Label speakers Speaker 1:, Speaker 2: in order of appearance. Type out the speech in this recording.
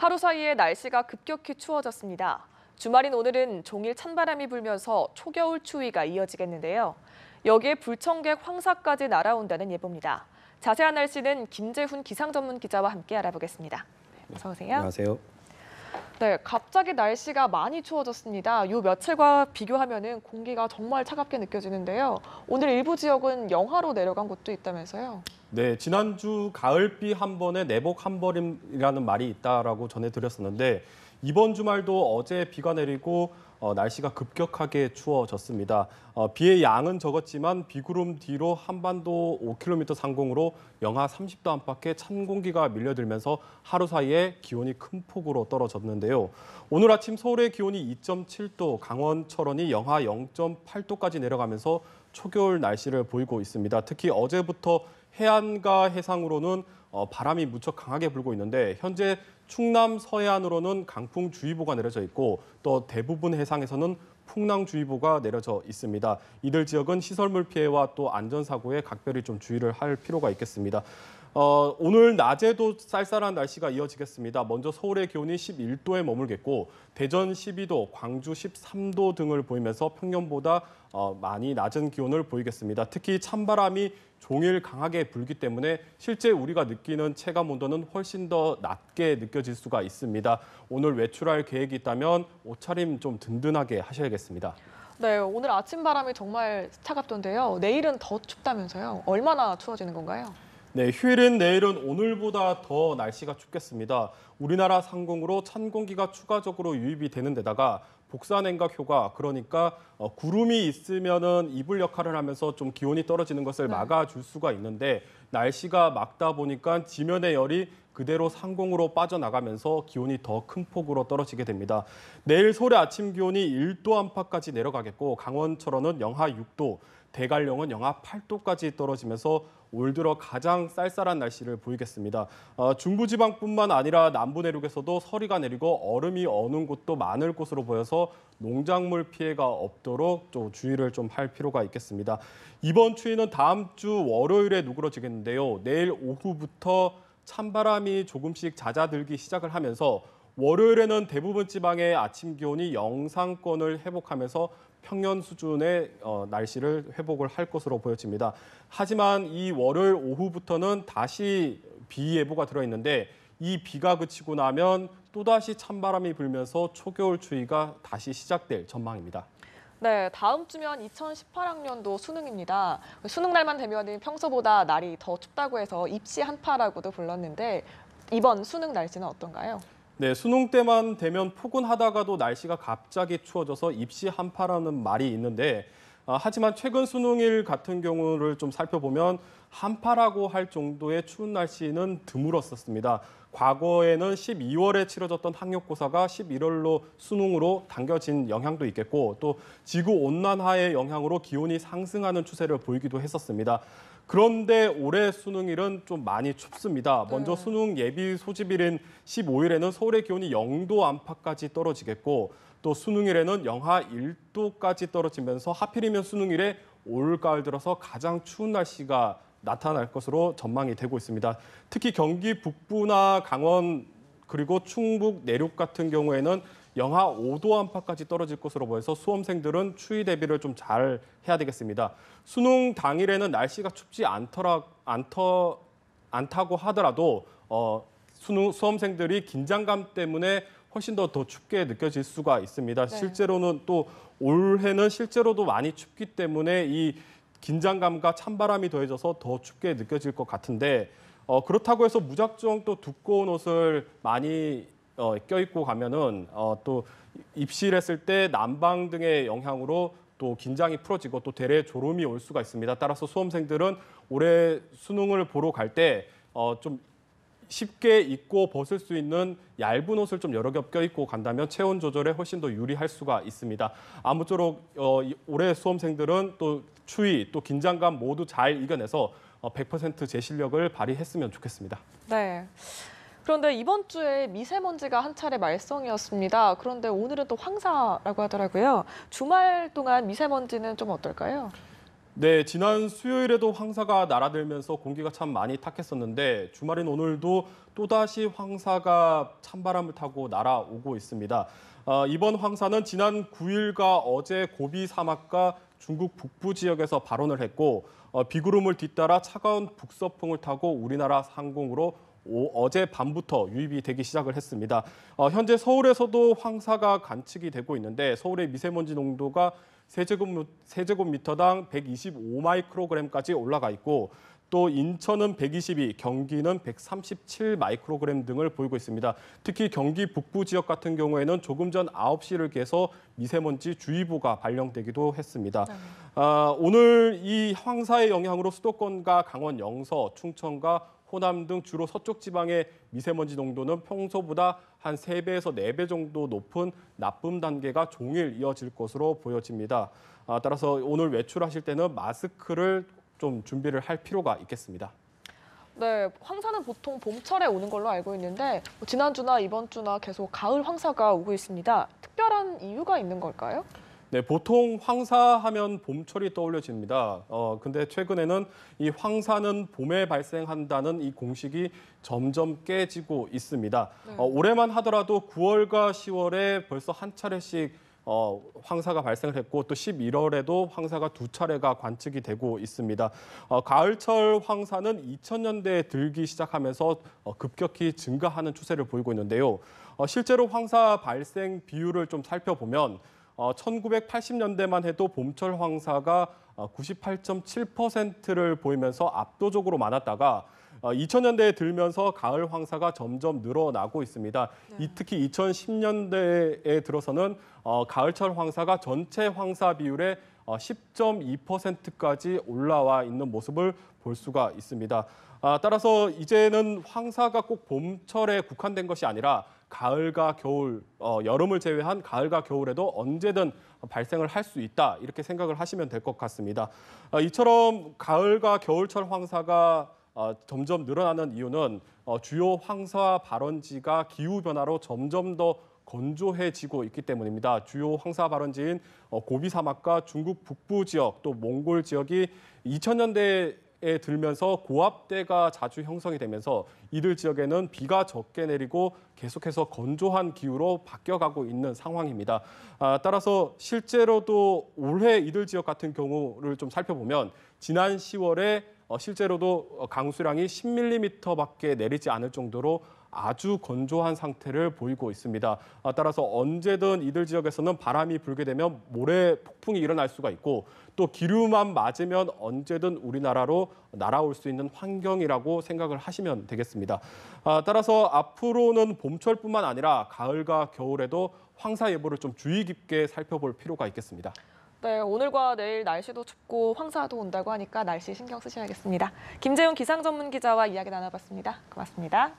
Speaker 1: 하루 사이에 날씨가 급격히 추워졌습니다. 주말인 오늘은 종일 찬바람이 불면서 초겨울 추위가 이어지겠는데요. 여기에 불청객 황사까지 날아온다는 예보입니다. 자세한 날씨는 김재훈 기상전문 기자와 함께 알아보겠습니다. 어서 오세요.
Speaker 2: 안녕하세요.
Speaker 1: 네, 갑자기 날씨가 많이 추워졌습니다. 요 며칠과 비교하면은 공기가 정말 차갑게 느껴지는데요. 오늘 일부 지역은 영하로 내려간 곳도 있다면서요.
Speaker 2: 네, 지난주 가을비 한 번에 내복 한 벌이라는 말이 있다라고 전해드렸었는데 이번 주말도 어제 비가 내리고 날씨가 급격하게 추워졌습니다. 비의 양은 적었지만 비구름 뒤로 한반도 5km 상공으로 영하 30도 안팎의 찬 공기가 밀려들면서 하루 사이에 기온이 큰 폭으로 떨어졌는데요. 오늘 아침 서울의 기온이 2.7도, 강원 철원이 영하 0.8도까지 내려가면서 초겨울 날씨를 보이고 있습니다. 특히 어제부터 해안과 해상으로는 바람이 무척 강하게 불고 있는데 현재 충남 서해안으로는 강풍주의보가 내려져 있고 또 대부분 해상에서는 풍랑주의보가 내려져 있습니다. 이들 지역은 시설물 피해와 또 안전사고에 각별히 좀 주의를 할 필요가 있겠습니다. 오늘 낮에도 쌀쌀한 날씨가 이어지겠습니다. 먼저 서울의 기온이 11도에 머물겠고 대전 12도, 광주 13도 등을 보이면서 평년보다 많이 낮은 기온을 보이겠습니다. 특히 찬바람이 종일 강하게 불기 때문에 실제 우리가 느끼는 체감 온도는 훨씬 더 낮게 느껴질 수가 있습니다. 오늘 외출할 계획이 있다면 옷차림 좀 든든하게 하셔야겠습니다.
Speaker 1: 네, 오늘 아침 바람이 정말 차갑던데요. 내일은 더 춥다면서요. 얼마나 추워지는 건가요?
Speaker 2: 네, 휴일인 내일은 오늘보다 더 날씨가 춥겠습니다. 우리나라 상공으로 찬 공기가 추가적으로 유입이 되는 데다가 복사냉각 효과, 그러니까 구름이 있으면은 이불 역할을 하면서 좀 기온이 떨어지는 것을 막아줄 수가 있는데 날씨가 막다 보니까 지면의 열이 그대로 상공으로 빠져나가면서 기온이 더 큰 폭으로 떨어지게 됩니다. 내일 서울의 아침 기온이 1도 안팎까지 내려가겠고 강원 철원은 영하 6도, 대관령은 영하 8도까지 떨어지면서 올 들어 가장 쌀쌀한 날씨를 보이겠습니다. 중부지방뿐만 아니라 남부 내륙에서도 서리가 내리고 얼음이 어는 곳도 많을 것으로 보여서 농작물 피해가 없도록 좀 주의를 좀 할 필요가 있겠습니다. 이번 추위는 다음 주 월요일에 누그러지겠는데요. 내일 오후부터 찬바람이 조금씩 잦아들기 시작을 하면서 월요일에는 대부분 지방의 아침 기온이 영상권을 회복하면서 평년 수준의 날씨를 회복을 할 것으로 보여집니다. 하지만 이 월요일 오후부터는 다시 비 예보가 들어있는데 이 비가 그치고 나면 또다시 찬바람이 불면서 초겨울 추위가 다시 시작될 전망입니다.
Speaker 1: 네, 다음 주면 2018학년도 수능입니다. 수능 날만 되면 평소보다 날이 더 춥다고 해서 입시 한파라고도 불렀는데 이번 수능 날씨는 어떤가요?
Speaker 2: 네, 수능 때만 되면 포근하다가도 날씨가 갑자기 추워져서 입시 한파라는 말이 있는데 하지만 최근 수능일 같은 경우를 좀 살펴보면 한파라고 할 정도의 추운 날씨는 드물었었습니다. 과거에는 12월에 치러졌던 학력고사가 11월로 수능으로 당겨진 영향도 있겠고 또 지구온난화의 영향으로 기온이 상승하는 추세를 보이기도 했었습니다. 그런데 올해 수능일은 좀 많이 춥습니다. 먼저 수능 예비 소집일인 15일에는 서울의 기온이 0도 안팎까지 떨어지겠고 또 수능일에는 영하 1도까지 떨어지면서 하필이면 수능일에 올가을 들어서 가장 추운 날씨가 나타날 것으로 전망이 되고 있습니다. 특히 경기 북부나 강원 그리고 충북 내륙 같은 경우에는 영하 5도 안팎까지 떨어질 것으로 보여서 수험생들은 추위 대비를 좀 잘 해야 되겠습니다. 수능 당일에는 날씨가 춥지 않다고 하더라도 수험생들이 긴장감 때문에 훨씬 더 춥게 느껴질 수가 있습니다.
Speaker 1: 네.
Speaker 2: 실제로는 또 올해는 실제로도 많이 춥기 때문에 이 긴장감과 찬바람이 더해져서 더 춥게 느껴질 것 같은데 그렇다고 해서 무작정 또 두꺼운 옷을 많이 껴입고 가면은 또 입시를 했을 때 난방 등의 영향으로 또 긴장이 풀어지고 또 대래 졸음이 올 수가 있습니다. 따라서 수험생들은 올해 수능을 보러 갈 때 좀 쉽게 입고 벗을 수 있는 얇은 옷을 좀 여러 겹 껴입고 간다면 체온 조절에 훨씬 더 유리할 수가 있습니다. 아무쪼록 올해 수험생들은 또 추위, 또 긴장감 모두 잘 이겨내서 100% 제 실력을 발휘했으면 좋겠습니다.
Speaker 1: 네. 그런데 이번 주에 미세먼지가 한 차례 말썽이었습니다. 그런데 오늘은 또 황사라고 하더라고요. 주말 동안 미세먼지는 좀 어떨까요?
Speaker 2: 네, 지난 수요일에도 황사가 날아들면서 공기가 참 많이 탁했었는데 주말인 오늘도 또다시 황사가 찬바람을 타고 날아오고 있습니다. 이번 황사는 지난 9일과 어제 고비 사막과 중국 북부 지역에서 발원을 했고 비구름을 뒤따라 차가운 북서풍을 타고 우리나라 상공으로 어제 밤부터 유입이 되기 시작을 했습니다. 현재 서울에서도 황사가 관측이 되고 있는데 서울의 미세먼지 농도가 세제곱미터당 125 마이크로그램까지 올라가 있고 또 인천은 122, 경기는 137 마이크로그램 등을 보이고 있습니다. 특히 경기 북부 지역 같은 경우에는 조금 전 9시를 개서 미세먼지 주의보가 발령되기도 했습니다. 오늘 이 황사의 영향으로 수도권과 강원 영서, 충청과 호남 등 주로 서쪽 지방의 미세먼지 농도는 평소보다 한 3배에서 4배 정도 높은 나쁨 단계가 종일 이어질 것으로 보여집니다. 따라서 오늘 외출하실 때는 마스크를 좀 준비를 할 필요가 있겠습니다.
Speaker 1: 네, 황사는 보통 봄철에 오는 걸로 알고 있는데 지난주나 이번 주나 계속 가을 황사가 오고 있습니다. 특별한 이유가 있는 걸까요?
Speaker 2: 네, 보통 황사하면 봄철이 떠올려집니다. 근데 최근에는 이 황사는 봄에 발생한다는 이 공식이 점점 깨지고 있습니다.
Speaker 1: 네.
Speaker 2: 올해만 하더라도 9월과 10월에 벌써 한 차례씩 황사가 발생을 했고 또 11월에도 황사가 2차례가 관측이 되고 있습니다. 가을철 황사는 2000년대에 들기 시작하면서 급격히 증가하는 추세를 보이고 있는데요. 실제로 황사 발생 비율을 좀 살펴보면 1980년대만 해도 봄철 황사가 98.7%를 보이면서 압도적으로 많았다가 2000년대에 들면서 가을 황사가 점점 늘어나고 있습니다. 특히 2010년대에 들어서는 가을철 황사가 전체 황사 비율의 10.2%까지 올라와 있는 모습을 볼 수가 있습니다. 따라서 이제는 황사가 꼭 봄철에 국한된 것이 아니라 가을과 겨울, 여름을 제외한 가을과 겨울에도 언제든 발생을 할 수 있다 이렇게 생각을 하시면 될 것 같습니다. 이처럼 가을과 겨울철 황사가 점점 늘어나는 이유는 주요 황사 발원지가 기후변화로 점점 더 건조해지고 있기 때문입니다. 주요 황사 발원지인 고비 사막과 중국 북부 지역 또 몽골 지역이 2000년대에 들면서 고압대가 자주 형성이 되면서 이들 지역에는 비가 적게 내리고 계속해서 건조한 기후로 바뀌어가고 있는 상황입니다. 따라서 실제로도 올해 이들 지역 같은 경우를 좀 살펴보면 지난 10월에 실제로도 강수량이 10mm밖에 내리지 않을 정도로 아주 건조한 상태를 보이고 있습니다. 따라서 언제든 이들 지역에서는 바람이 불게 되면 모래 폭풍이 일어날 수가 있고 또 기류만 맞으면 언제든 우리나라로 날아올 수 있는 환경이라고 생각을 하시면 되겠습니다. 따라서 앞으로는 봄철뿐만 아니라 가을과 겨울에도 황사 예보를 좀 주의 깊게 살펴볼 필요가 있겠습니다.
Speaker 1: 네, 오늘과 내일 날씨도 춥고 황사도 온다고 하니까 날씨 신경 쓰셔야겠습니다. 김재훈 기상전문기자와 이야기 나눠봤습니다. 고맙습니다.